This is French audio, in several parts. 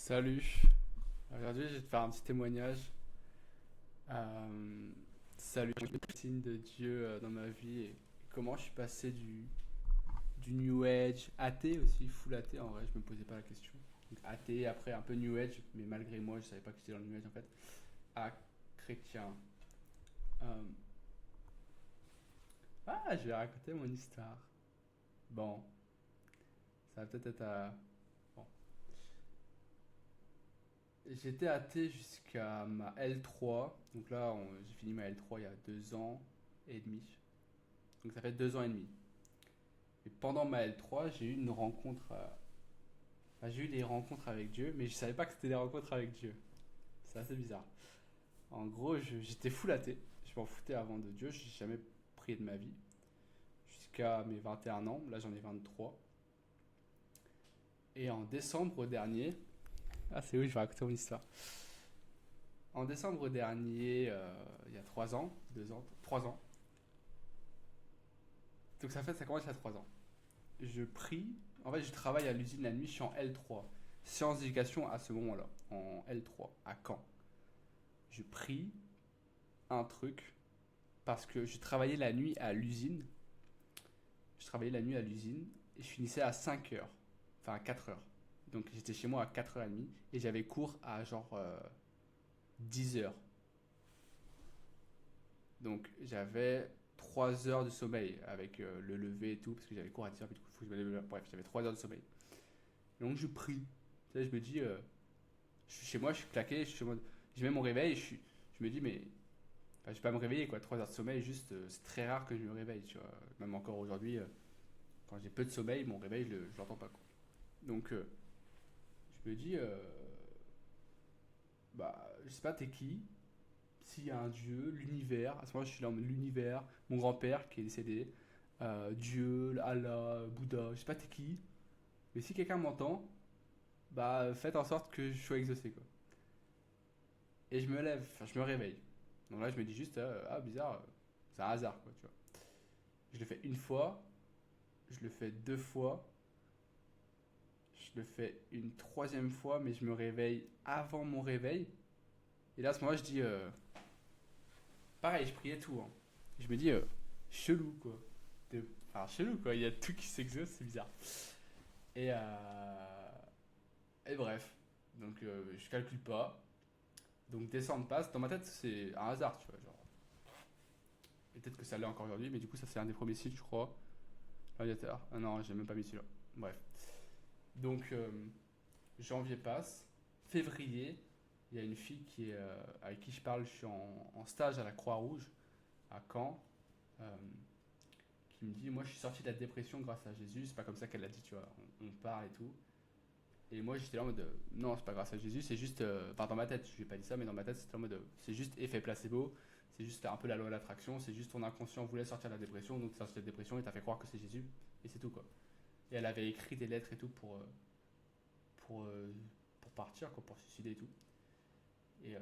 Salut. Aujourd'hui, je vais te faire un petit témoignage. Salut, le signe de Dieu dans ma vie et comment je suis passé du New Age, athée aussi, full athée en vrai, je me posais pas la question. Donc athée, après un peu New Age, mais malgré moi, je savais pas que j'étais dans le New Age en fait, à chrétien. Euh, je vais raconter mon histoire. Bon, ça va peut-être être à. Bon. J'étais athée jusqu'à ma L3. Donc là, j'ai fini ma L3 il y a 2 ans et demi. Donc ça fait 2 ans et demi. Et pendant ma L3, j'ai eu une rencontre. Enfin, j'ai eu des rencontres avec Dieu, mais je savais pas que c'était des rencontres avec Dieu. C'est assez bizarre. En gros, j'étais full athée. Je m'en foutais avant de Dieu. Je n'ai jamais prié de ma vie. Jusqu'à mes 21 ans. Là, j'en ai 23. Et en décembre dernier. Ah, c'est où je vais raconter mon histoire. En décembre dernier, il y a 3 ans, 2 ans, 3 ans. Donc ça commence à 3 ans. Je prie. En fait, je travaille à l'usine la nuit, je suis en L3. Sciences d'éducation à ce moment-là, en L3, à Caen. Je prie un truc parce que je travaillais la nuit à l'usine. Je travaillais la nuit à l'usine et je finissais à 5 heures, enfin à 4 heures. Donc j'étais chez moi à 4h30 et j'avais cours à genre 10 heures. Donc j'avais 3 heures de sommeil avec le lever et tout parce que j'avais cours à 10 heures. Faut que je me lève. Bref, j'avais 3 heures de sommeil. Donc je prie. Tu sais, je me dis, je suis chez moi, je suis claqué, je mets mon réveil, je me dis, mais enfin, je vais pas me réveiller quoi. 3 heures de sommeil, juste, c'est très rare que je me réveille, tu vois. Même encore aujourd'hui, quand j'ai peu de sommeil, mon réveil, je l'entends pas quoi. Donc, je me dis, bah, je sais pas, t'es qui? S'il y a un Dieu, l'univers, à ce moment-là, je suis là en mode l'univers, mon grand-père qui est décédé, Dieu, Allah, Bouddha, je sais pas, t'es qui? Mais si quelqu'un m'entend, bah, faites en sorte que je sois exaucé quoi. Et je me lève, enfin, je me réveille. Donc là, je me dis juste, ah, bizarre, c'est un hasard, quoi, tu vois. Je le fais une fois, je le fais 2 fois, je le fais une troisième fois, mais je me réveille avant mon réveil. Et là, à ce moment-là, je dis, pareil, je priais tout, hein. Je me dis, chelou, quoi. Enfin, chelou, quoi. Il y a tout qui s'exauce, c'est bizarre. Et, et bref. Donc, je calcule pas. Donc, décembre passe. Dans ma tête, c'est un hasard, tu vois. Genre. Et peut-être que ça l'est encore aujourd'hui, mais du coup, ça, c'est un des premiers sites, je crois. Radiateur. Ah non, j'ai même pas mis celui-là. Bref. Donc, janvier passe. Février, il y a une fille avec qui je parle. Je suis en stage à la Croix-Rouge, à Caen. euh, qui me dit, moi, je suis sorti de la dépression grâce à Jésus. C'est pas comme ça qu'elle l'a dit, tu vois. On parle et tout. Et moi, j'étais là en mode, non, c'est pas grâce à Jésus. C'est juste, enfin, dans ma tête, je lui ai pas dit ça, mais dans ma tête, c'était en mode, c'est juste effet placebo. C'est juste un peu la loi de l'attraction. C'est juste ton inconscient voulait sortir de la dépression. Donc, tu sorti de la dépression et t'as fait croire que c'est Jésus. Et c'est tout, quoi. Et elle avait écrit des lettres et tout pour, euh, pour partir, quoi, pour se suicider et tout. Et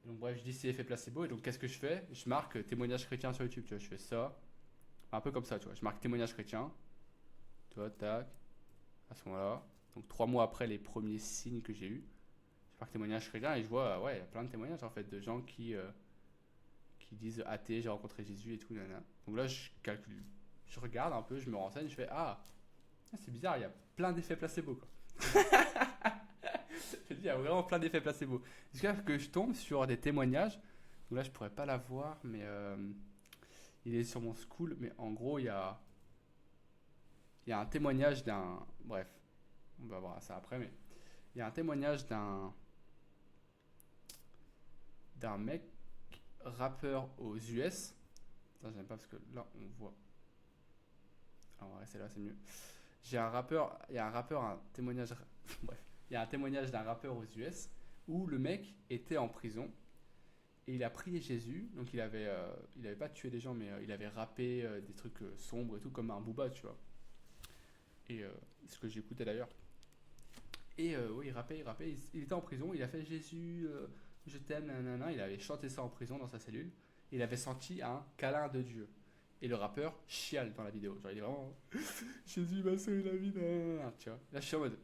donc, bref, je dis c'est effet placebo. Et donc, qu'est-ce que je fais? Je marque témoignage chrétien sur YouTube, tu vois. Je fais ça, un peu comme ça, tu vois. Je marque témoignage chrétien, tu vois, tac, à ce moment-là. Donc, 3 mois après les premiers signes que j'ai eus, je marque témoignage chrétien et je vois, ouais, il y a plein de témoignages en fait de gens qui disent athée, j'ai rencontré Jésus et tout, nanana. Donc là, je calcule, je regarde un peu, je me renseigne, je fais, c'est bizarre, il y a plein d'effets placebo, quoi. Je dis, il y a vraiment plein d'effets placebo. Jusqu'à ce que je tombe sur des témoignages. Donc là, je pourrais pas la voir, mais il est sur mon school. Mais en gros, il y a un témoignage d'un. Bref, on va voir ça après, mais il y a un témoignage d'un mec rappeur aux US. Ça, j'aime pas parce que là, on voit. Alors, on va rester là, c'est mieux. Il y a un rappeur, un témoignage. Bref, il y a un témoignage d'un rappeur aux US où le mec était en prison et il a prié Jésus. Donc il avait pas tué des gens, mais il avait rappé des trucs sombres et tout, comme un booba, tu vois. Et ce que j'écoutais d'ailleurs. Et oui, il était en prison, il a fait Jésus, je t'aime, nanana. Il avait chanté ça en prison dans sa cellule. Il avait senti un câlin de Dieu. Et le rappeur chiale dans la vidéo. Genre, il est vraiment Jésus m'a sauvé la vie, nanana. Tu vois. Là, je suis en mode,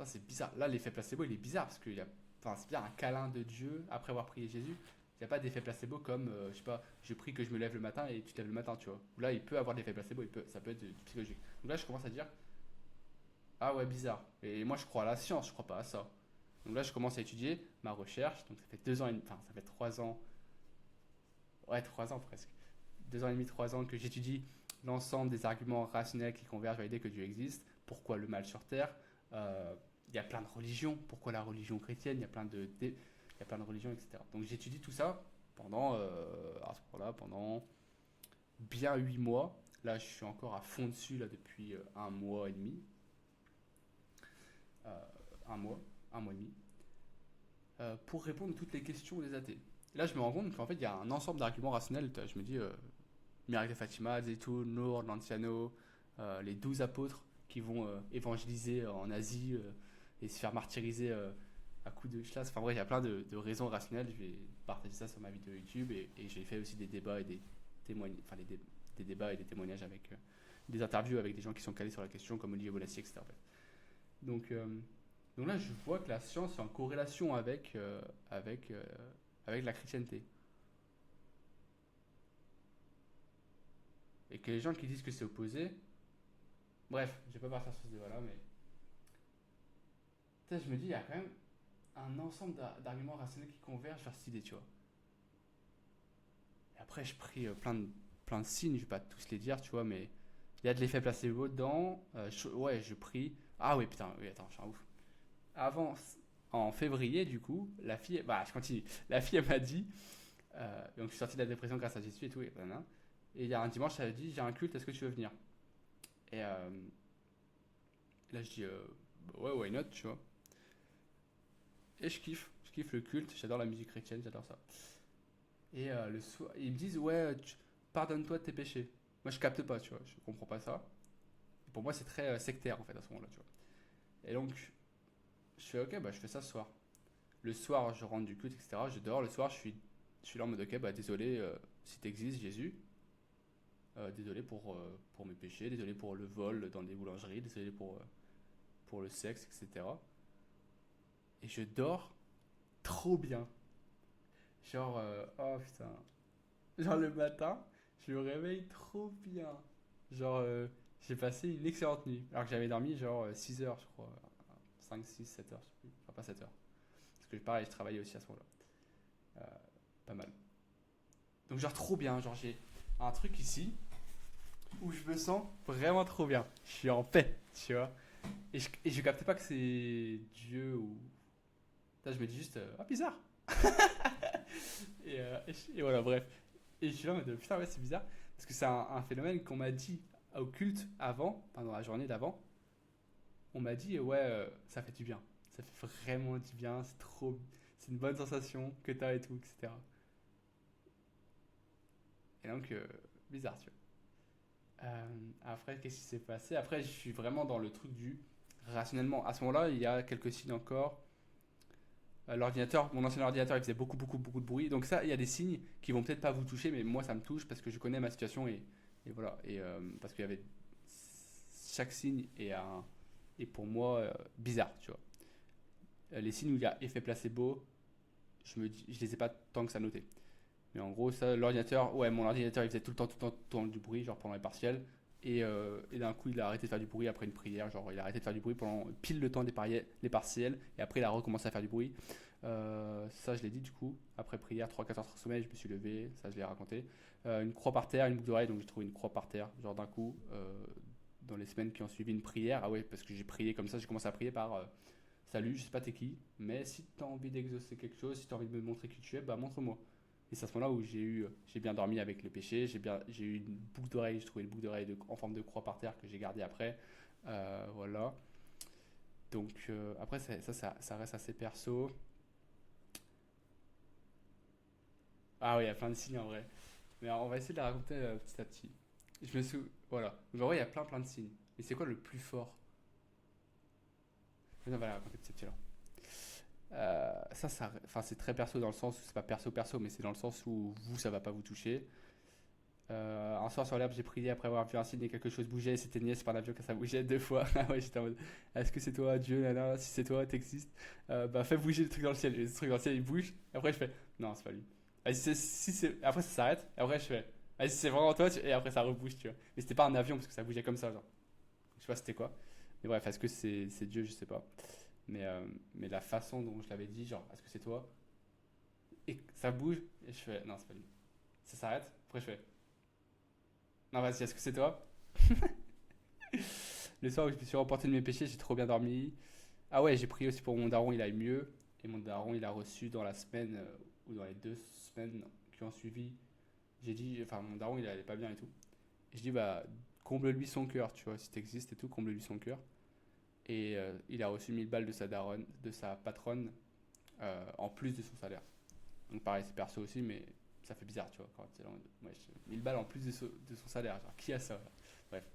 Putain, c'est bizarre. Là, l'effet placebo, il est bizarre parce que enfin, c'est bien un câlin de Dieu après avoir prié Jésus. Il n'y a pas d'effet placebo comme, je sais pas, je prie que je me lève le matin et tu te lèves le matin, tu vois. Ou là, il peut avoir de l'effet placebo, ça peut être du psychologique. Donc là, je commence à dire, ah ouais, bizarre. Et moi, je crois à la science, je crois pas à ça. Donc là, je commence à étudier ma recherche. Donc ça fait 2 ans et demi, enfin, ça fait 3 ans, ouais, 3 ans presque. 2 ans et demi, 3 ans que j'étudie l'ensemble des arguments rationnels qui convergent vers l'idée que Dieu existe. Pourquoi le mal sur Terre? Euh, Il y a plein de religions. Pourquoi la religion chrétienne? Il y a plein de religions, etc. Donc j'étudie tout ça pendant, à ce moment-là, pendant bien 8 mois. Là, je suis encore à fond dessus là, depuis 1 mois et demi. Euh, un mois et demi. Pour répondre à toutes les questions des athées. Et là, je me rends compte qu'en fait, il y a un ensemble d'arguments rationnels. Je me dis, Miracle de Fatima, Zeytoun, Nour, Lanciano, les 12 apôtres qui vont évangéliser en Asie et se faire martyriser à coups de chlasse. Enfin bref, il y a plein de raisons rationnelles. Je vais partager ça sur ma vidéo YouTube et j'ai fait aussi des débats et des témoignages, enfin des débats et des témoignages avec des interviews avec des gens qui sont calés sur la question comme Olivier Bonassi, etc. En fait. Donc, euh, donc là, je vois que la science est en corrélation avec la chrétienté. Et que les gens qui disent que c'est opposé, bref, je vais pas partir sur ce débat-là, mais je me dis, il y a quand même un ensemble d'arguments rationnels qui convergent vers cette idée, tu vois. Et après, je pris plein de signes, je vais pas tous les dire, tu vois, mais il y a de l'effet placebo dedans. Ouais, je prie. Ah oui, putain, oui, attends, je suis un ouf. Avant, en février, du coup, la fille, bah, je continue. La fille, elle m'a dit, donc je suis sorti de la dépression grâce à Jésus et tout, et il y a un dimanche, elle a dit, j'ai un culte, est-ce que tu veux venir? Et là, je dis, bah ouais, why not, tu vois. Et je kiffe le culte, j'adore la musique chrétienne, j'adore ça. Et le soir, ils me disent, ouais, pardonne-toi de tes péchés. Moi, je capte pas, tu vois, je comprends pas ça. Et pour moi, c'est très sectaire, en fait, à ce moment-là, tu vois. Et donc, je fais, ok, bah, je fais ça ce soir. Le soir, je rentre du culte, etc. Je dors. Le soir, je suis là en mode, ok, bah, désolé si t'existes, Jésus. Désolé pour mes péchés, désolé pour le vol dans des boulangeries, désolé pour le sexe, etc. Et je dors trop bien. Genre, oh putain. Genre le matin, je me réveille trop bien. Genre, j'ai passé une excellente nuit. Alors que j'avais dormi genre 6 heures, je crois. 5, 6, 7 heures, je sais plus. Enfin, pas 7 heures. Parce que pareil, je travaillais aussi à ce moment-là. Pas mal. Donc, genre, trop bien. Genre, j'ai un truc ici où je me sens vraiment trop bien. Je suis en paix, tu vois. Et je captais pas que c'est Dieu ou. Putain, je me dis juste, ah, bizarre. Et voilà, bref. Et je suis là en mode, putain, ouais, c'est bizarre. Parce que c'est un phénomène qu'on m'a dit au culte avant, pendant la journée d'avant. On m'a dit, ouais, ça fait du bien. Ça fait vraiment du bien. C'est trop. C'est une bonne sensation que t'as et tout, etc. Et donc, bizarre, tu vois. Après, qu'est-ce qui s'est passé? Après, je suis vraiment dans le truc du rationnellement. À ce moment-là, il y a quelques signes encore. L'ordinateur, mon ancien ordinateur, il faisait beaucoup, beaucoup, beaucoup de bruit. Donc ça, il y a des signes qui vont peut-être pas vous toucher, mais moi, ça me touche parce que je connais ma situation et voilà. Et parce qu'il y avait chaque signe est pour moi bizarre, tu vois. Les signes où il y a effet placebo, je les ai pas tant que ça noté. Mais en gros, ça, l'ordinateur, ouais, mon ordinateur, il faisait tout le temps, tout le temps, tout le temps du bruit, genre pendant les partiels. Et d'un coup, il a arrêté de faire du bruit après une prière. Genre, il a arrêté de faire du bruit pendant pile le temps les partiels. Et après, il a recommencé à faire du bruit. Ça, je l'ai dit du coup. Après prière, 3-4 heures de sommeil, je me suis levé. Ça, je l'ai raconté. Une croix par terre, une boucle d'oreille. Donc, j'ai trouvé une croix par terre. Genre, d'un coup, dans les semaines qui ont suivi une prière. Ah ouais, parce que j'ai prié comme ça. J'ai commencé à prier par salut, je sais pas t'es qui. Mais si t'as envie d'exaucer quelque chose, si t'as envie de me montrer qui tu es, bah montre-moi. Et c'est à ce moment-là où j'ai bien dormi avec le péché. J'ai eu une boucle d'oreille. J'ai trouvé une boucle d'oreille en forme de croix par terre que j'ai gardée après. Voilà. Donc après, ça reste assez perso. Ah oui, il y a plein de signes en vrai. Mais alors, on va essayer de les raconter petit à petit. Je me souviens. Voilà. Genre, ouais, il y a plein de signes. Mais c'est quoi le plus fort? On va les raconter petit à petit alors. Enfin, c'est très perso dans le sens où c'est pas perso perso, mais c'est dans le sens où vous, ça va pas vous toucher. Un soir sur l'herbe, j'ai prié après avoir vu un signe et quelque chose bougeait et s'éteignait. C'est par l'avion que ça bougeait 2 fois. Ah ouais, j'étais en mode, est-ce que c'est toi, Dieu, nana? Si c'est toi, t'existes. Bah, fais bouger le truc dans le ciel. Le truc dans le ciel, il bouge. Après, je fais, non, c'est pas lui. Ah, Après, ça s'arrête. Et après, je fais, ah, si c'est vraiment toi, et après, ça rebouge, tu vois. Mais c'était pas un avion parce que ça bougeait comme ça, genre. Je sais pas c'était quoi. Mais bref, est-ce que c'est Dieu? Je sais pas. Mais la façon dont je l'avais dit, genre, est-ce que c'est toi? Et ça bouge. Et je fais, non, c'est pas lui. Ça s'arrête. Après, je fais, non, vas-y, est-ce que c'est toi? Le soir où je me suis repenté de mes péchés, j'ai trop bien dormi. Ah ouais, j'ai prié aussi pour mon daron, il aille mieux. Et mon daron, il a reçu dans la semaine, ou dans les 2 semaines qui ont suivi. J'ai dit, enfin, mon daron, il allait pas bien et tout. Et je dis, bah, comble-lui son cœur, tu vois, si t'existes et tout, comble-lui son cœur. Et il a reçu 1000 balles de sa daronne, de sa patronne, en plus de son salaire. Donc pareil, c'est perso aussi, mais ça fait bizarre, tu vois, quand c'est là, 1000 balles en plus de son salaire. Genre, qui a ça là. Bref.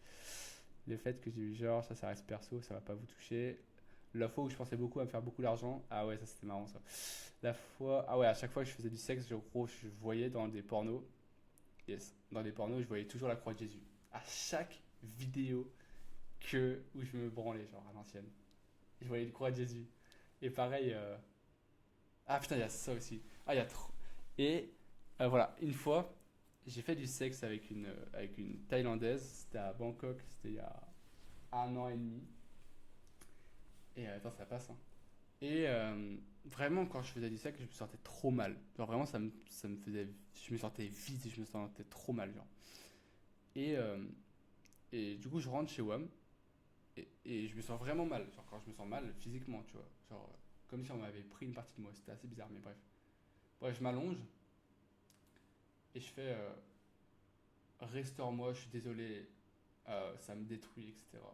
Le fait que j'ai eu genre, ça reste perso, ça va pas vous toucher. La fois où je pensais beaucoup à me faire beaucoup d'argent, ah ouais, ça c'était marrant ça. La fois, ah ouais, à chaque fois que je faisais du sexe, je voyais dans des pornos, yes, dans des pornos, je voyais toujours la croix de Jésus. À chaque vidéo où je me branlais, genre à l'ancienne, je voyais une croix de Jésus. Et pareil, ah putain, il y a ça aussi. Ah, il y a trop. Et voilà, une fois, j'ai fait du sexe avec une Thaïlandaise, c'était à Bangkok, c'était il y a 1 an et demi. Et attends, ça passe, hein. Et vraiment, quand je faisais du sexe, je me sentais trop mal. Genre vraiment, ça me faisait. Je me sentais vide, je me sentais trop mal, genre. Et, euh, et du coup, je rentre chez WAM et je me sens vraiment mal. Genre, quand je me sens mal physiquement, tu vois. Genre, comme si on m'avait pris une partie de moi. C'était assez bizarre, mais bref. Bref, je m'allonge et je fais restaure-moi, je suis désolé, ça me détruit, etc.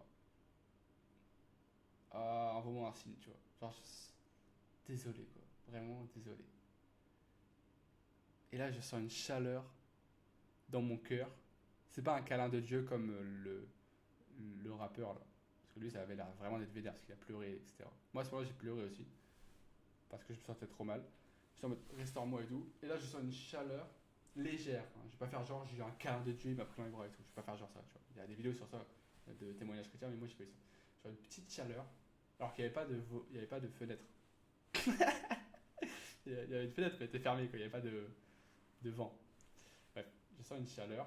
Envoie-moi un signe, tu vois. Genre, désolé, quoi. Vraiment désolé. Et là, je sens une chaleur dans mon cœur. C'est pas un câlin de Dieu comme le rappeur, là. Parce que lui, ça avait l'air vraiment d'être vénère, parce qu'il a pleuré, etc. Moi, à ce moment-là, j'ai pleuré aussi, parce que je me sentais trop mal. Je suis en mode, restaure-moi et tout. Et là, je sens une chaleur légère, hein. Je vais pas faire genre, j'ai eu un câlin de Dieu, il m'a pris dans les bras et tout. Je vais pas faire genre ça, tu vois. Il y a des vidéos sur ça, de témoignages chrétiens, mais moi, j'ai pas eu ça. Genre une petite chaleur, alors qu'il n'y avait pas il y avait pas de fenêtre. Il y avait une fenêtre, mais elle était fermée, quoi. Il n'y avait pas de vent. Bref, je sens une chaleur.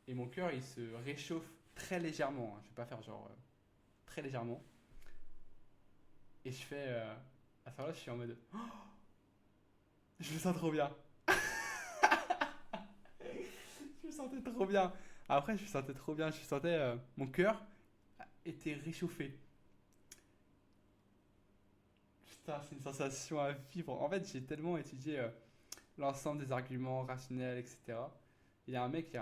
Et mon cœur, il se réchauffe très légèrement, hein. Je vais pas faire genre très légèrement. Et je fais. À ce moment-là, je suis en mode. Oh, je me sens trop bien. Je me sentais trop bien. Après, je me sentais trop bien. Je sentais. Mon cœur était réchauffé. Putain, c'est une sensation à vivre. En fait, j'ai tellement étudié l'ensemble des arguments rationnels, etc. Il y a un mec,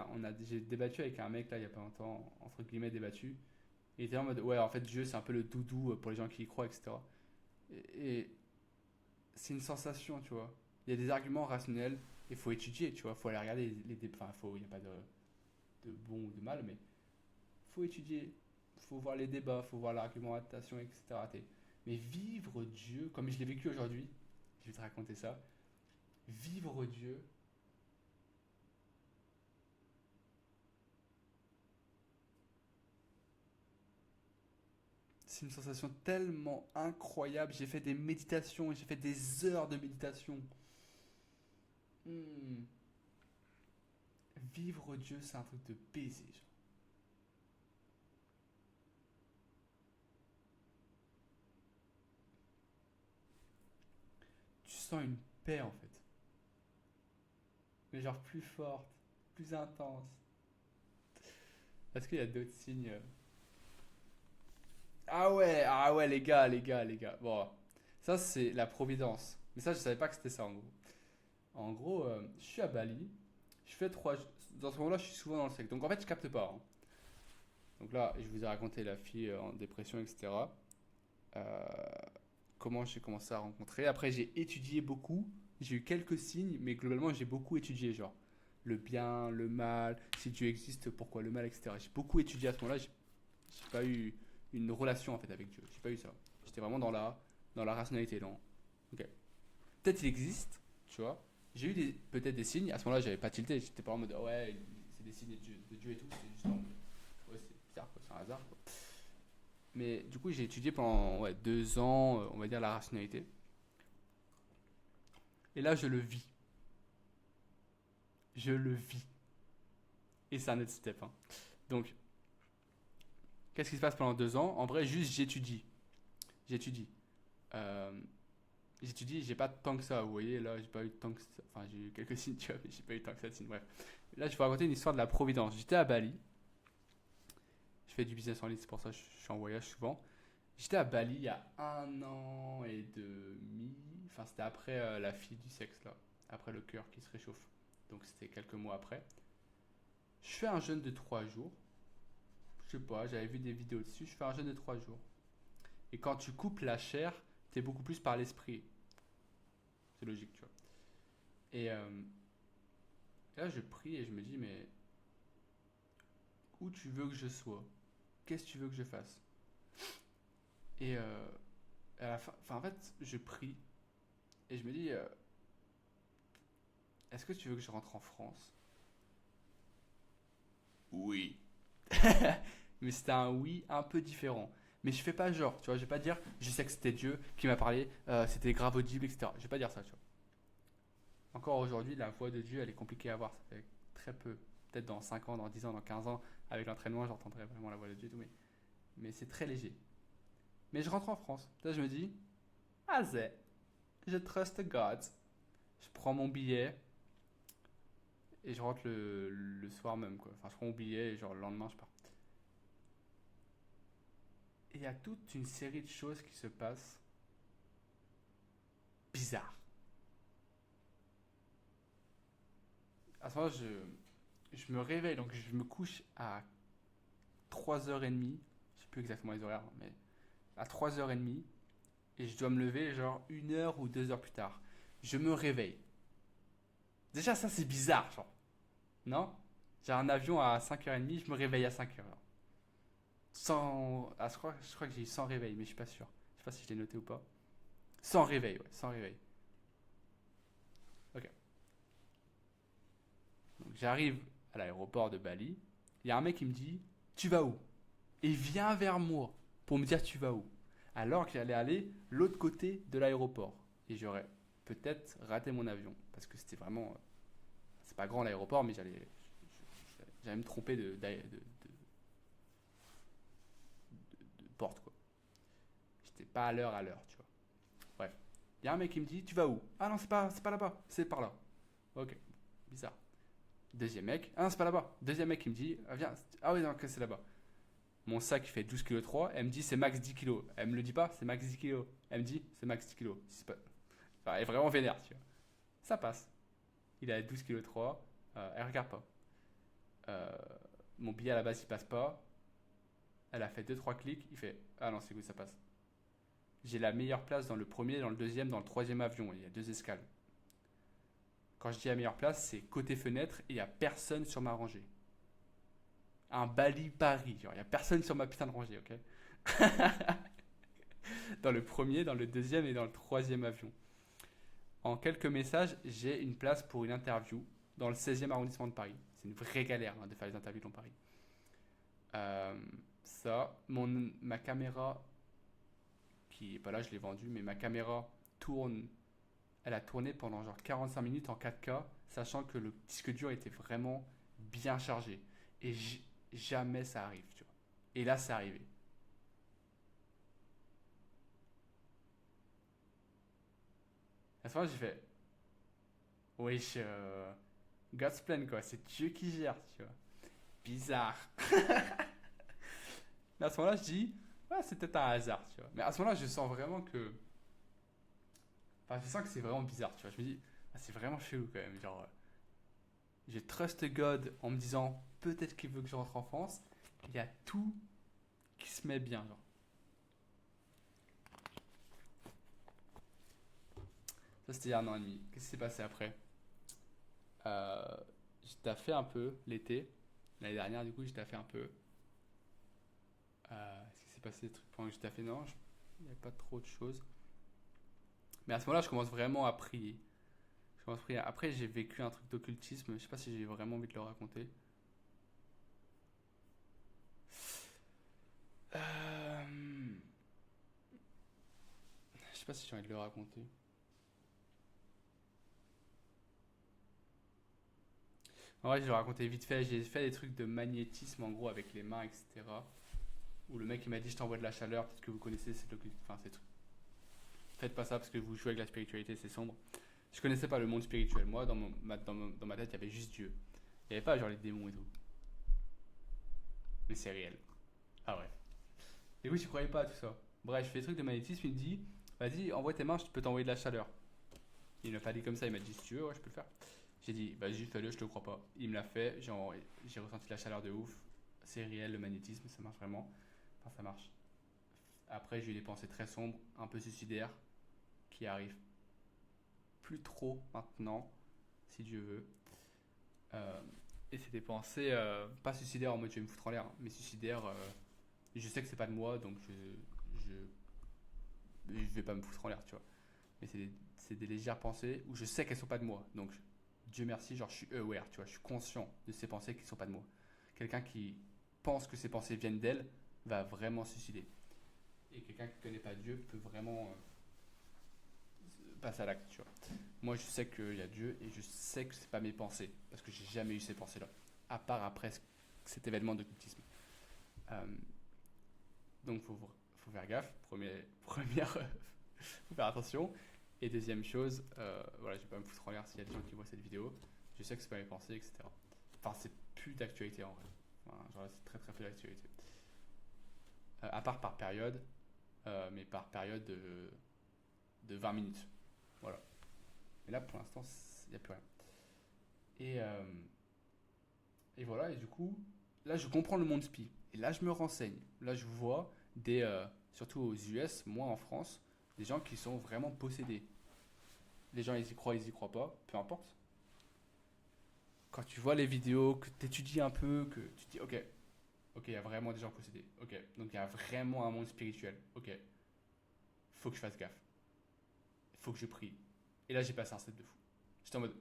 j'ai débattu avec un mec là il y a pas longtemps, entre guillemets débattu. Il était en mode, ouais, en fait, Dieu c'est un peu le doudou pour les gens qui y croient, etc. Et c'est une sensation, tu vois. Il y a des arguments rationnels, il faut étudier, tu vois. Il faut aller regarder les débats. Enfin, il n'y a pas de bon ou de mal, mais il faut étudier. Il faut voir les débats, il faut voir l'argumentation, etc. Mais vivre Dieu, comme je l'ai vécu aujourd'hui, je vais te raconter ça. Vivre Dieu, c'est une sensation tellement incroyable. J'ai fait des méditations, j'ai fait des heures de méditation. Hmm. Vivre Dieu, c'est un truc de baiser, genre. Tu sens une paix en fait. Mais genre plus forte, plus intense. Est-ce qu'il y a d'autres signes ah ouais, les gars. Bon, ça c'est la providence. Mais ça, je savais pas que c'était ça en gros. En gros, je suis à Bali. Je fais 3. Dans ce moment-là, je suis souvent dans le sec. Donc en fait, je capte pas, hein. Donc là, je vous ai raconté la fille en dépression, etc. Euh, Comment j'ai commencé à rencontrer. Après, j'ai étudié beaucoup. J'ai eu quelques signes, mais globalement, j'ai beaucoup étudié, genre le bien, le mal, si Dieu existe, pourquoi le mal, etc. J'ai beaucoup étudié à ce moment-là. J'ai pas eu une relation en fait avec Dieu. J'ai pas eu ça. J'étais vraiment dans la rationalité, non. Ok. Peut-être il existe, tu vois. J'ai eu peut-être des signes. À ce moment-là, j'avais pas tilté. J'étais pas en mode, oh ouais, c'est des signes de Dieu et tout. C'était juste en mode, ouais, c'est bizarre, quoi, c'est un hasard, quoi. Mais du coup, j'ai étudié pendant 2 ans, on va dire, la rationalité. Et là, je le vis. Je le vis. Et c'est un autre step, hein. Donc, qu'est-ce qui se passe pendant 2 ans? En vrai, juste j'étudie. J'étudie. Euh, J'étudie, j'ai pas tant que ça. Vous voyez, là, j'ai pas eu tant que ça. Enfin, j'ai eu quelques signes, tu vois, mais j'ai pas eu tant que ça de signes. Bref. Là, je vais vous raconter une histoire de la Providence. J'étais à Bali. Je fais du business en ligne, c'est pour ça que je suis en voyage souvent. J'étais à Bali il y a 1 an et demi. Enfin, c'était après la fille du sexe, là. Après le cœur qui se réchauffe. Donc, c'était quelques mois après. Je fais un jeûne de 3 jours. Je sais pas, j'avais vu des vidéos dessus. Je fais un jeûne de 3 jours. Et quand tu coupes la chair, t'es beaucoup plus par l'esprit. C'est logique, tu vois. Et là, je prie et je me dis, mais où tu veux que je sois? Qu'est-ce que tu veux que je fasse? Et à la fin, enfin, en fait, je prie et je me dis, est-ce que tu veux que je rentre en France? Oui. Mais c'était un oui un peu différent. Mais je fais pas genre, tu vois, je vais pas dire, je sais que c'était Dieu qui m'a parlé, c'était grave audible, etc. Je vais pas dire ça, tu vois. Encore aujourd'hui, la voix de Dieu, elle est compliquée à voir. Ça fait très peu. Peut-être dans 5 ans, dans 10 ans, dans 15 ans, avec l'entraînement, j'entendrai vraiment la voix de Dieu et tout. Mais c'est très léger. Mais je rentre en France. Là, je me dis, ah, je trust God. Je prends mon billet et je rentre le soir même, quoi. Enfin, je prends mon billet et genre le lendemain, je pars. Et il y a toute une série de choses qui se passent bizarres. À ce moment-là, je me réveille, donc je me couche à 3h30. Je sais plus exactement les horaires, mais à 3h30. Et je dois me lever genre 1 heure ou 2 heures plus tard. Je me réveille. Déjà, ça, c'est bizarre, genre. Non? J'ai un avion à 5h30, je me réveille à 5h. Sans. Ah, je crois que j'ai eu 100 réveils, mais je suis pas sûr. Je sais pas si je l'ai noté ou pas. Sans réveil, ouais, sans réveil. Ok. Donc j'arrive à l'aéroport de Bali. Il y a un mec qui me dit, tu vas où? Et il vient vers moi pour me dire tu vas où? Alors que j'allais aller l'autre côté de l'aéroport. Et j'aurais peut-être raté mon avion. Parce que c'était vraiment. C'est pas grand l'aéroport, mais j'allais me tromper de porte, quoi. J'étais pas à l'heure, tu vois. Bref. Il y a un mec qui me dit, tu vas où? Ah non, c'est pas là-bas, c'est par là. Ok, bizarre. Deuxième mec, ah non, c'est pas là-bas. Deuxième mec qui me dit, ah, viens, ah oui, non, ok, c'est là-bas. Mon sac il fait 12,3 kg, elle me dit c'est max 10 kilos. Elle me le dit pas, c'est max 10 kilos. Elle me dit c'est max 10 kilos. C'est pas... Enfin, elle est vraiment vénère, tu vois. Ça passe. Il a 12,3 kg, elle regarde pas. Euh, Mon billet à la base il passe pas. Elle a fait deux trois clics, il fait ah non, c'est good, ça passe. J'ai la meilleure place dans le premier, dans le deuxième, dans le troisième avion. Il y a 2 escales. Quand je dis la meilleure place, c'est côté fenêtre et il y a personne sur ma rangée. Un Bali Paris, genre il y a personne sur ma putain de rangée, ok? Dans le premier, dans le deuxième et dans le troisième avion. En quelques messages, j'ai une place pour une interview dans le 16e arrondissement de Paris. C'est une vraie galère, hein, de faire les interviews dans Paris. Euh, ma caméra, qui est pas là, je l'ai vendue, mais ma caméra tourne. Elle a tourné pendant genre 45 minutes en 4K, sachant que le disque dur était vraiment bien chargé. Et jamais ça arrive, tu vois. Et là, c'est arrivé. À ce moment, j'ai fait, wesh, God's plan, quoi. C'est Dieu qui gère, tu vois. Bizarre. Mais à ce moment-là, je dis, ouais, c'est peut-être un hasard, tu vois. Mais à ce moment-là, je sens vraiment que. Enfin, je sens que c'est vraiment bizarre, tu vois. Je me dis, ah, c'est vraiment chelou quand même. Genre, je trust God en me disant, peut-être qu'il veut que je rentre en France. Il y a tout qui se met bien, genre. Ça, c'était il y a 1 an et demi. Qu'est-ce qui s'est passé après? euh, J'ai taffé un peu l'été. L'année dernière, du coup, j'ai taffé un peu. Est-ce qu'il s'est passé des trucs pendant que j'ai taffé? Non, il n'y a pas trop de choses. Mais à ce moment-là, je commence vraiment à prier. Je Je commence prière. Après, j'ai vécu un truc d'occultisme. Je sais pas si j'ai vraiment envie de le raconter. Euh, Je sais pas si j'ai envie de le raconter. En vrai, je vais le raconter vite fait. J'ai fait des trucs de magnétisme en gros avec les mains, etc. Où le mec il m'a dit je t'envoie de la chaleur. Peut-être que vous connaissez ces trucs. Enfin, ces trucs. Faites pas ça parce que vous jouez avec la spiritualité, c'est sombre. Je connaissais pas le monde spirituel. Moi, dans ma tête, il y avait juste Dieu. Il n'y avait pas genre les démons et tout. Mais c'est réel. Ah ouais. Et oui, je croyais pas à tout ça. Bref, je fais des trucs de magnétisme. Il me dit vas-y, envoie tes mains, je peux t'envoyer de la chaleur. Il m'a pas dit comme ça. Il m'a dit si tu veux, ouais, je peux le faire. J'ai dit vas-y, fais-le, je te crois pas. Il me l'a fait. J'ai ressenti la chaleur de ouf. C'est réel, le magnétisme, ça marche vraiment. Enfin, ça marche. Après, j'ai eu des pensées très sombres, un peu suicidaires, qui arrivent plus trop maintenant, si Dieu veut. Euh, et c'est des pensées pas suicidaires en mode je vais me foutre en l'air, mais suicidaires. Je sais que c'est pas de moi, donc je vais pas me foutre en l'air, tu vois. Mais c'est des légères pensées où je sais qu'elles sont pas de moi. Donc, Dieu merci, genre je suis aware, tu vois, je suis conscient de ces pensées qui sont pas de moi. Quelqu'un qui pense que ces pensées viennent d'elle va vraiment se suicider. Et quelqu'un qui connaît pas Dieu peut vraiment passer à l'acte, tu vois. Moi, je sais qu'il y a Dieu et je sais que c'est pas mes pensées, parce que j'ai jamais eu ces pensées-là, à part après cet événement d'occultisme. Euh, donc, faut faire gaffe. Première, faut faire attention. Et deuxième chose, voilà, je vais pas me foutre en l'air s'il y a des gens qui voient cette vidéo. Je sais que c'est pas mes pensées, etc. Enfin, c'est plus d'actualité en vrai. Enfin, genre, c'est très très peu d'actualité. À part par période, mais par période de 20 minutes. Voilà. Mais là, pour l'instant, il n'y a plus rien. Et, euh, et voilà, et du coup, là, je comprends le monde spi. Et là, je me renseigne. Là, je vois surtout aux US, moi en France, des gens qui sont vraiment possédés. Les gens, ils y croient pas, peu importe. Quand tu vois les vidéos, que tu étudies un peu, que tu te dis, ok, il y a vraiment des gens possédés. Ok, donc il y a vraiment un monde spirituel. Ok, faut que je fasse gaffe. Faut que je prie. Et là, j'ai passé un step de fou. J'étais en mode,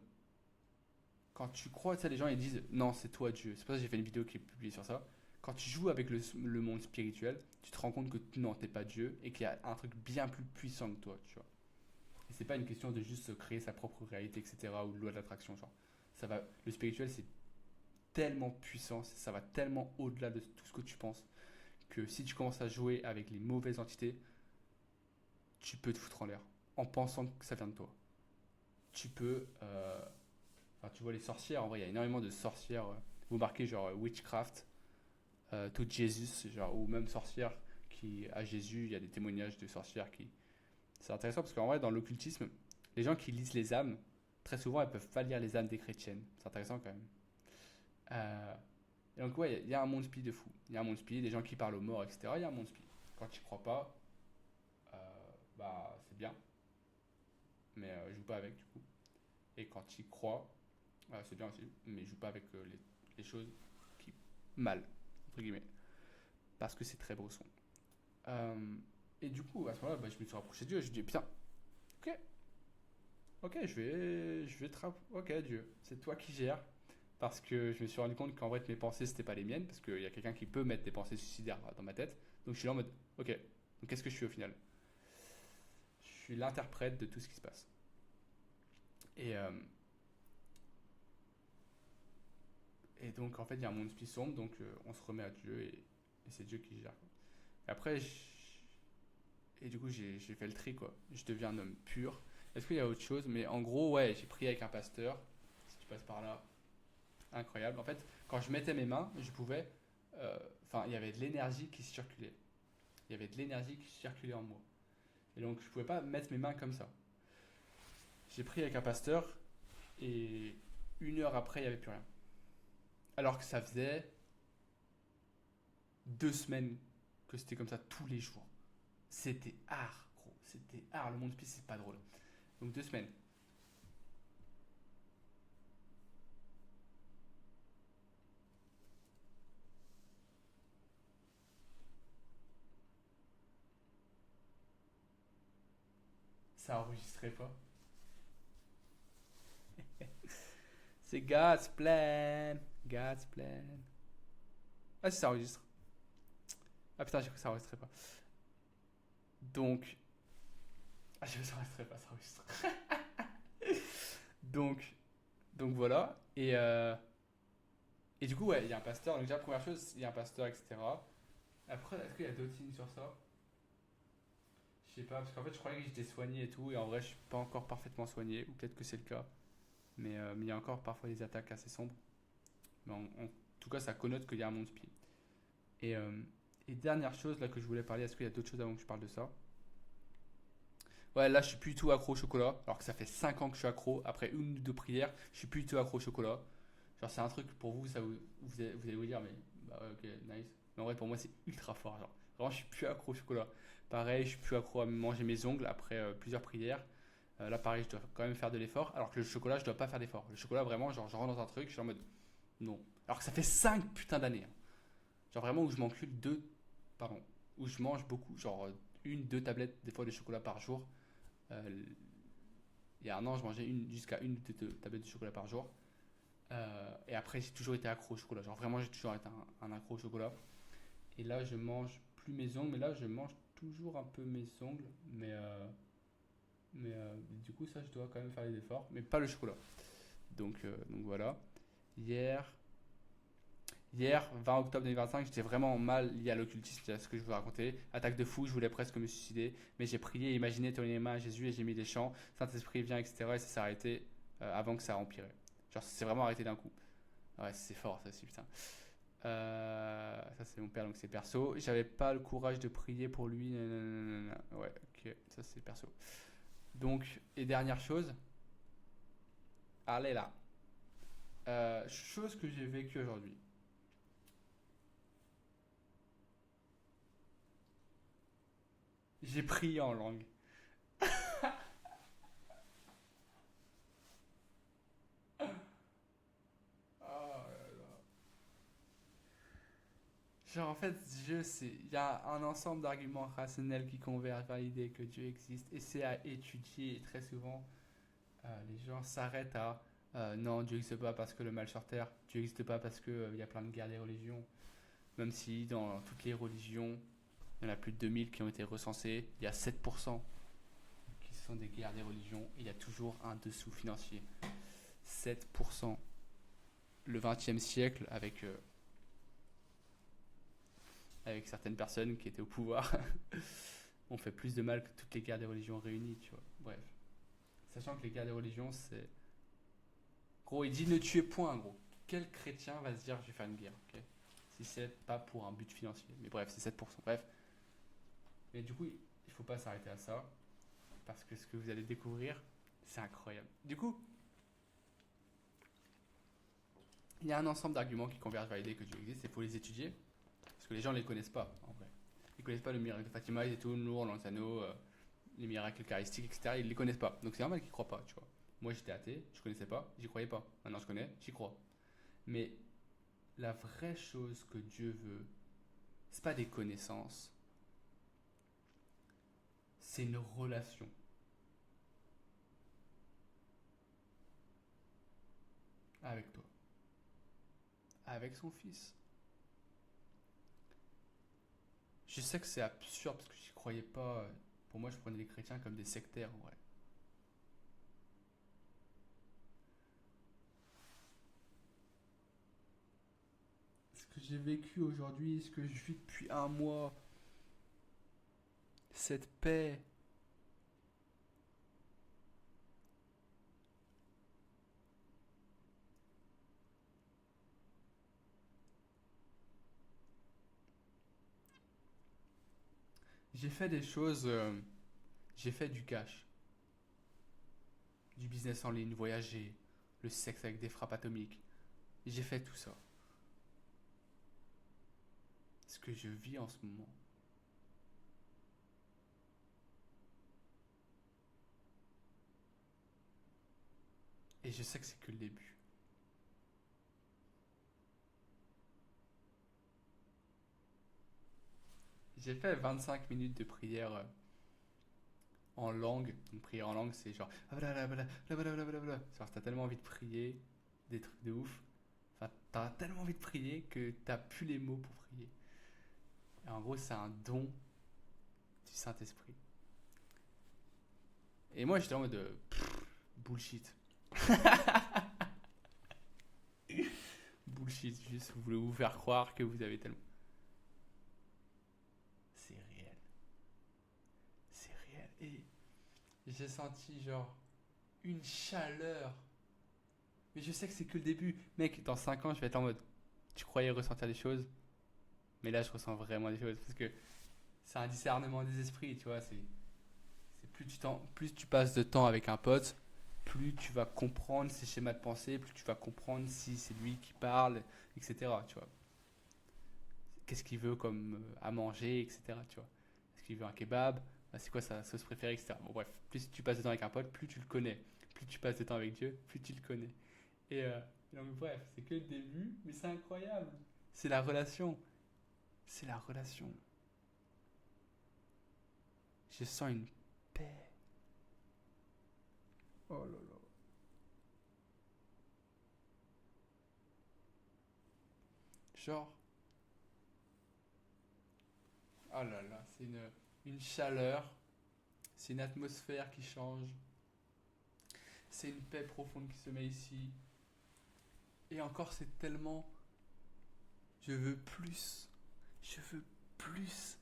quand tu crois, tu sais, les gens ils disent non, c'est toi Dieu. C'est pour ça que j'ai fait une vidéo qui est publiée sur ça. Quand tu joues avec le monde spirituel, tu te rends compte que non, t'es pas Dieu et qu'il y a un truc bien plus puissant que toi, tu vois. Et c'est pas une question de juste créer sa propre réalité, etc. ou de loi de l'attraction, genre. Le spirituel, c'est tellement puissant, ça va tellement au-delà de tout ce que tu penses que si tu commences à jouer avec les mauvaises entités, tu peux te foutre en l'air en pensant que ça vient de toi. Tu peux Enfin, tu vois les sorcières, en vrai, il y a énormément de sorcières. Vous marquez genre witchcraft, to Jesus, genre, ou même sorcières qui, à Jésus, il y a des témoignages de sorcières qui. C'est intéressant parce qu'en vrai, dans l'occultisme, les gens qui lisent les âmes, très souvent, elles peuvent pas lire les âmes des chrétiennes. C'est intéressant quand même. Euh, et donc, ouais, il y a un monde spi de fou. Il y a un monde spi, des gens qui parlent aux morts, etc. Il y a un monde spi. Quand tu crois pas, euh, bah, c'est bien, mais joue pas avec du coup. Et quand tu y crois, c'est bien aussi, mais joue pas avec les choses qui mal, entre guillemets, parce que c'est très brosson. Euh, et du coup, à ce moment-là, bah, je me suis rapproché de Dieu. Je dis putain, ok, ok, ok Dieu, c'est toi qui gères, parce que je me suis rendu compte qu'en vrai mes pensées c'était pas les miennes, parce qu'il y a quelqu'un qui peut mettre des pensées suicidaires dans ma tête. Donc je suis là en mode, ok, donc qu'est-ce que je suis au final? Je suis l'interprète de tout ce qui se passe. Et et donc en fait il y a un monde qui sombre, donc on se remet à Dieu et c'est Dieu qui gère. Et après, et du coup, j'ai fait le tri, quoi. Je deviens un homme pur. Est-ce qu'il y a autre chose? Mais en gros, ouais, j'ai prié avec un pasteur. Si tu passes par là, incroyable. En fait, quand je mettais mes mains, je pouvais. Enfin, il y avait de l'énergie qui circulait. Il y avait de l'énergie qui circulait en moi. Et donc, je pouvais pas mettre mes mains comme ça. J'ai prié avec un pasteur et 1 heure après, il n'y avait plus rien. Alors que ça faisait 2 semaines que c'était comme ça tous les jours. C'était art, gros. C'était art. Le monde spécial, c'est pas drôle. Donc 2 semaines. Ça enregistrait pas. C'est God's plan. God's plan. Ah, si ça enregistre. Ah putain, j'ai cru que ça enregistrait pas. Donc. Ah, j'ai cru que ça enregistrait pas, ça enregistre. Donc, donc voilà. Et du coup, ouais, il y a un pasteur. Donc, déjà, première chose, il y a un pasteur, etc. Après, est-ce qu'il y a d'autres signes sur ça? Je sais pas, parce qu'en fait, je croyais que j'étais soigné et tout. Et en vrai, je suis pas encore parfaitement soigné. Ou peut-être que c'est le cas. Mais il y a encore parfois des attaques assez sombres. Mais en tout cas, ça connote qu'il y a un monte-pied. Et, euh, et dernière chose là que je voulais parler, est-ce qu'il y a d'autres choses avant que je parle de ça? Ouais, là je suis plus du tout accro au chocolat, alors que ça fait 5 ans que je suis accro. Après une ou deux prières, je suis plus du tout accro au chocolat. Genre c'est un truc pour vous, vous allez vous dire, mais bah ouais, ok, nice. Mais en vrai pour moi c'est ultra fort. Genre, vraiment je suis plus accro au chocolat. Pareil, je suis plus accro à manger mes ongles après plusieurs prières. Là pareil, je dois quand même faire de l'effort, alors que le chocolat je dois pas faire d'effort. Le chocolat vraiment, genre je rentre dans un truc, je suis en mode non. Alors que ça fait 5 putains d'années, hein. Genre vraiment où je m'encule deux, pardon, où je mange beaucoup, genre une, deux tablettes des fois de chocolat par jour. Euh, il y a un an, je mangeais jusqu'à une ou deux tablettes de chocolat par jour. Et après, j'ai toujours été accro au chocolat. Genre vraiment, j'ai toujours été un accro au chocolat. Et là, je mange plus mes ongles, mais là, je mange toujours un peu mes ongles. Mais du coup, ça, je dois quand même faire des efforts. Mais pas le chocolat. Donc voilà. Hier, Hier, 20 octobre 2025, j'étais vraiment mal lié à l'occultisme, c'est ce que je vous raconter. Attaque de fou, je voulais presque me suicider, mais j'ai prié, imaginé, tenu les mains à Jésus et j'ai mis des chants. Saint-Esprit vient, etc. Et ça s'est arrêté avant que ça empirait. Genre, c'est vraiment arrêté d'un coup. Ouais, c'est fort, ça aussi, putain. Ça, c'est mon père, donc c'est perso. J'avais pas le courage de prier pour lui. Nanana. Ouais, ok, ça c'est perso. Donc, et dernière chose, allez là. Chose que j'ai vécue aujourd'hui. J'ai prié en langue. Oh là là. Genre, en fait, Dieu, c'est. Il y a un ensemble d'arguments rationnels qui convergent vers l'idée que Dieu existe. Et c'est à étudier. Et très souvent, les gens s'arrêtent à non, Dieu n'existe pas parce que le mal sur terre. Dieu n'existe pas parce qu'il y a plein de guerres des religions. Même si dans toutes les religions, il y en a plus de 2000 qui ont été recensées, il y a 7% qui sont des guerres des religions. Et il y a toujours un dessous financier. 7%. Le 20e siècle, avec certaines personnes qui étaient au pouvoir, on fait plus de mal que toutes les guerres des religions réunies, tu vois. Bref. Sachant que les guerres des religions, c'est. Gros, il dit ne tuez point, gros. Quel chrétien va se dire je vais faire une guerre, ok? Si c'est pas pour un but financier. Mais bref, c'est 7%. Bref. Mais du coup, il faut pas s'arrêter à ça. Parce que ce que vous allez découvrir, c'est incroyable. Du coup, il y a un ensemble d'arguments qui convergent vers l'idée que Dieu existe. Il faut les étudier. Parce que les gens ne les connaissent pas, en vrai. Ils ne connaissent pas le miracle de Fatima, et tout, le Nour, l'Ansano, les miracles eucharistiques, etc. Ils ne les connaissent pas. Donc c'est normal qu'ils ne croient pas, tu vois. Moi j'étais athée, je ne connaissais pas, j'y croyais pas. Maintenant je connais, j'y crois. Mais la vraie chose que Dieu veut, c'est pas des connaissances, c'est une relation avec toi, avec son fils. Je sais que c'est absurde parce que j'y croyais pas. Pour moi, je prenais les chrétiens comme des sectaires en vrai. Ce que j'ai vécu aujourd'hui, ce que je vis depuis un mois, cette paix. J'ai fait des choses. J'ai fait du cash, du business en ligne, voyager, le sexe avec des frappes atomiques. J'ai fait tout ça. Ce que je vis en ce moment. Et je sais que c'est que le début. J'ai fait 25 minutes de prière en langue. Une prière en langue, c'est genre. Genre, t'as tellement envie de prier, des trucs de ouf. Enfin, t'as tellement envie de prier que t'as plus les mots pour prier. Et en gros, c'est un don du Saint-Esprit. Et moi, j'étais en mode bullshit. Bullshit, juste vous voulez vous faire croire que vous avez tellement. C'est réel. C'est réel. Et j'ai senti genre une chaleur. Mais je sais que c'est que le début. Mec, dans 5 ans, je vais être en mode. Tu croyais ressentir des choses, mais là, je ressens vraiment des choses. Parce que c'est un discernement des esprits, tu vois. C'est plus tu passes de temps avec un pote, plus tu vas comprendre ses schémas de pensée, plus tu vas comprendre si c'est lui qui parle, etc. Tu vois. Qu'est-ce qu'il veut comme à manger, etc. Tu vois. Est-ce qu'il veut un kebab? C'est quoi sa sauce préférée, etc. Bon, bref, plus tu passes de temps avec un pote, plus tu le connais. Plus tu passes de temps avec Dieu, plus tu le connais. Et donc, bref, c'est que le début, mais c'est incroyable. C'est la relation. C'est la relation. Je sens une paix. Oh là là. Genre, oh là là, c'est une chaleur, c'est une atmosphère qui change, c'est une paix profonde qui se met ici. Et encore, c'est tellement, je veux plus, je veux plus.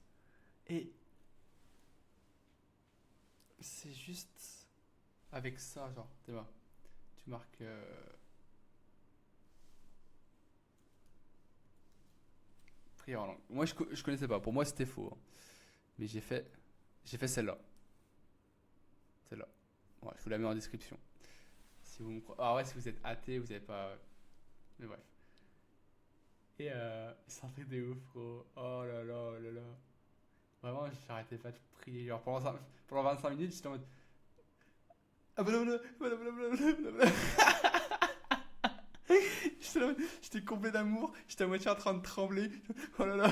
Et c'est juste avec ça, genre, tu vois, tu marques prière en langue. Moi, je connaissais pas, pour moi, c'était faux, hein. Mais j'ai fait celle-là, celle-là. Ouais, je vous la mets en description. Si vous me ah ouais, si vous êtes athée, vous n'avez pas. Mais bref. Et c'est un truc de ouf, gros. Oh là là, oh là là. Vraiment, j'arrêtais pas de prier. Genre pendant 25 minutes, j'étais en mode. Ah blablabla, blablabla, blablabla. J'étais complet d'amour, j'étais à moitié en train de trembler. Oh là là.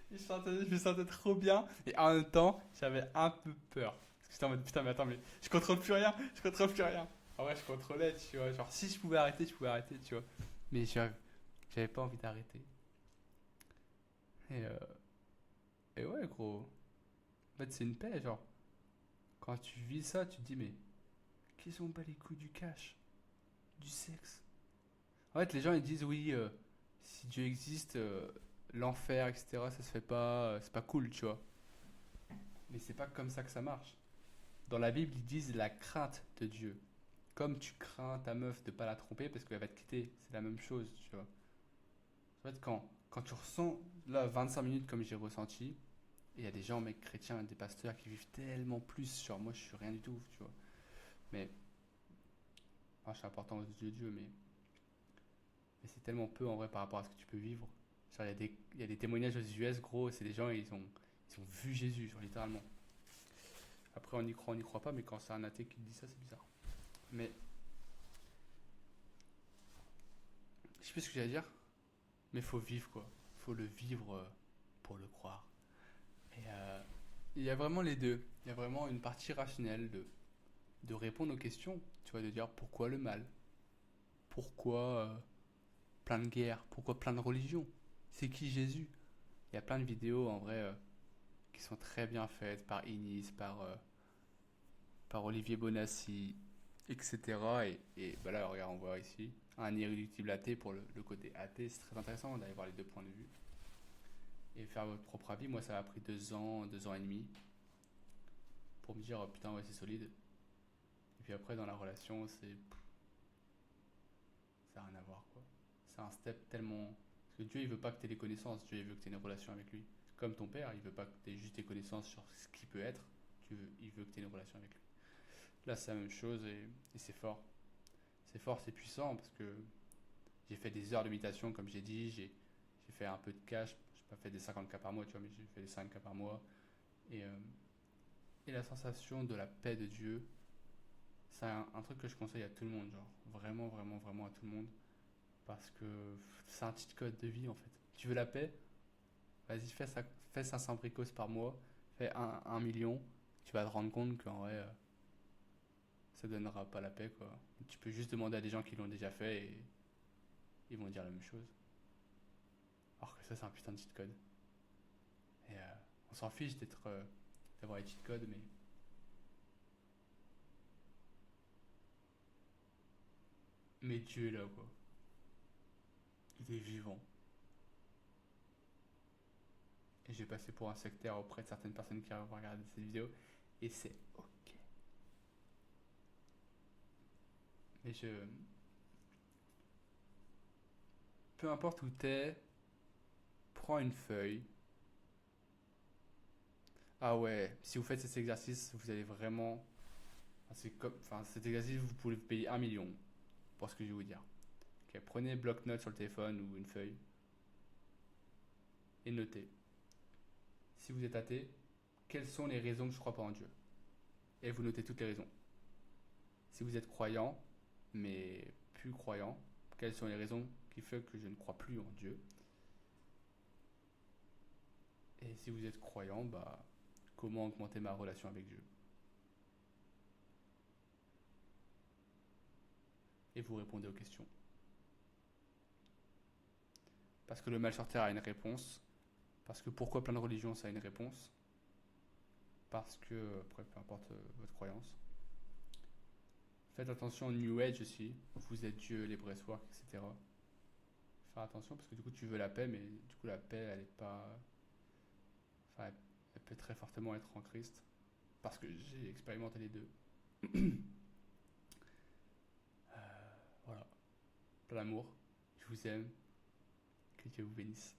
Je me sentais trop bien. Et en même temps, j'avais un peu peur. Parce que j'étais en mode putain, mais attends, mais je contrôle plus rien, je contrôle plus rien. En vrai, je contrôlais, tu vois. Genre, si je pouvais arrêter, tu vois. Mais j'avais pas envie d'arrêter. Et, euh, et ouais, gros. En fait, c'est une paix, genre. Quand tu vis ça, tu te dis, mais qu'ils ont pas les coups du cash, du sexe. En fait, les gens ils disent, oui, si Dieu existe, l'enfer, etc., ça se fait pas, c'est pas cool, tu vois. Mais c'est pas comme ça que ça marche. Dans la Bible, ils disent la crainte de Dieu. Comme tu crains ta meuf de pas la tromper parce qu'elle va te quitter, c'est la même chose, tu vois. En fait, quand tu ressens, là, 25 minutes comme j'ai ressenti, il y a des gens, mecs chrétiens, des pasteurs qui vivent tellement plus. Genre, moi, je suis rien du tout, tu vois. Mais, enfin, je suis important aux yeux de Dieu, mais c'est tellement peu en vrai par rapport à ce que tu peux vivre. Genre, il y a des témoignages aux US, gros, c'est des gens, ils ont vu Jésus, genre, littéralement. Après, on n'y croit pas, mais quand c'est un athée qui te dit ça, c'est bizarre. Mais, je sais plus ce que j'allais dire, mais faut vivre, quoi. Faut le vivre pour le croire. Et il y a vraiment les deux. Il y a vraiment une partie rationnelle de répondre aux questions, tu vois, de dire pourquoi le mal, pourquoi plein de guerres, pourquoi plein de religions, c'est qui Jésus. Il y a plein de vidéos en vrai qui sont très bien faites par Inis, par Olivier Bonassi, etc. Et bah là, regarde, on voit ici un irréductible athée pour le côté athée. C'est très intéressant d'aller voir les deux points de vue et faire votre propre avis. Moi, ça m'a pris 2 ans, 2 ans et demi pour me dire oh, putain, ouais, c'est solide. Et puis après, dans la relation, ça n'a rien à voir, quoi. C'est un step tellement. Parce que Dieu, il veut pas que tu aies des connaissances. Dieu, il veut que tu aies une relation avec lui. Comme ton père, il veut pas que tu aies juste des connaissances sur ce qu'il peut être. Il veut que tu aies une relation avec lui. Là, c'est la même chose et c'est fort. C'est fort, c'est puissant parce que j'ai fait des heures de méditation, comme j'ai dit. J'ai fait un peu de cash. J'ai pas fait des 50K par mois, tu vois, mais j'ai fait des 5K par mois. Et, euh, et la sensation de la paix de Dieu, c'est un truc que je conseille à tout le monde. Genre, vraiment, vraiment, vraiment à tout le monde. Parce que c'est un cheat code de vie en fait. Tu veux la paix? Vas-y, fais 500 bricos par mois, fais 1 million. Tu vas te rendre compte qu'en vrai, ça donnera pas la paix, quoi. Tu peux juste demander à des gens qui l'ont déjà fait et ils vont dire la même chose. Alors que ça, c'est un putain de cheat code. Et on s'en fiche d'avoir les cheat codes, mais Dieu est là, quoi. Il est vivant. Et j'ai passé pour un sectaire auprès de certaines personnes qui vont regarder cette vidéo. Et c'est ok. Mais peu importe où t'es, prends une feuille. Ah ouais, si vous faites cet exercice, vous allez vraiment. Enfin, cet exercice, vous pouvez payer 1 million pour ce que je vais vous dire. Ok, prenez bloc-notes sur le téléphone ou une feuille et notez. Si vous êtes athée, quelles sont les raisons que je crois pas en Dieu? Et vous notez toutes les raisons. Si vous êtes croyant, mais plus croyant, quelles sont les raisons qui font que je ne crois plus en Dieu? Et si vous êtes croyant, bah, comment augmenter ma relation avec Dieu? Et vous répondez aux questions. Parce que le mal sur terre a une réponse. Parce que pourquoi plein de religions, ça a une réponse. Parce que, après, peu importe votre croyance. Faites attention au New Age aussi. Vous êtes Dieu, les Breastwork, etc. Faire attention parce que du coup tu veux la paix, mais du coup la paix elle est pas. Enfin, elle peut très fortement être en Christ. Parce que j'ai expérimenté les deux. Voilà. Plein d'amour. Je vous aime. Que Dieu vous bénisse.